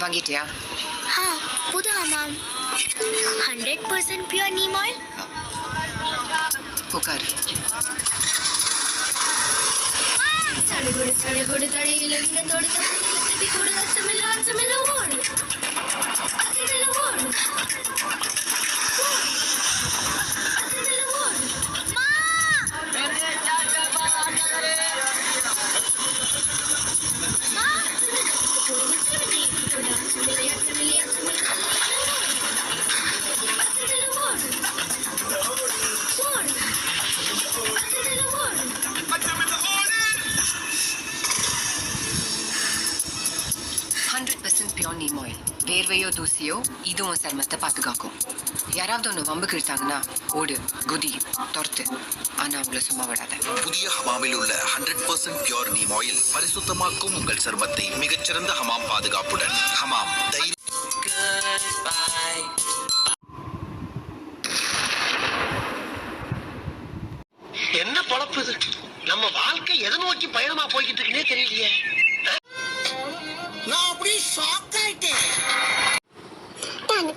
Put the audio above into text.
வாங்கிட்டியா? புது Hamam 100% pure neem oil. உட்காரு. சடுகுடு தடையில இந்த தொடுத்த தப்பி கொடு அச்சமில்ல ஓடு அச்சமில்ல ஓடு 100% பியூர் நீம் ஆயில். வேர்வையோ தூசியோ இதுவும் சருமத்தை பாதுகாக்கும். யாராவது ஒன்று வம்புக்கு இழுத்தாங்கன்னா ஓடு, குதி, துரத்து. ஆனா அவங்கள சும்மா விடாத. புதிய ஹமாமில் உள்ள 100% பியூர் நீம் ஆயில் பரிசுத்தமாக்கும் உங்கள் சருமத்தை மிகச்சிறந்த ஹமாம் பாதுகாப்புடன். ஹமாம் தைரியம். என்ன பொழப்பு இது? நம்ம வாழ்க்கை எதை நோக்கி பயணமா போய்கிட்டு இருக்குன்னே தெரியலையே. நான் அப்படியே ஷாக் ஆயிட்டேன். டான்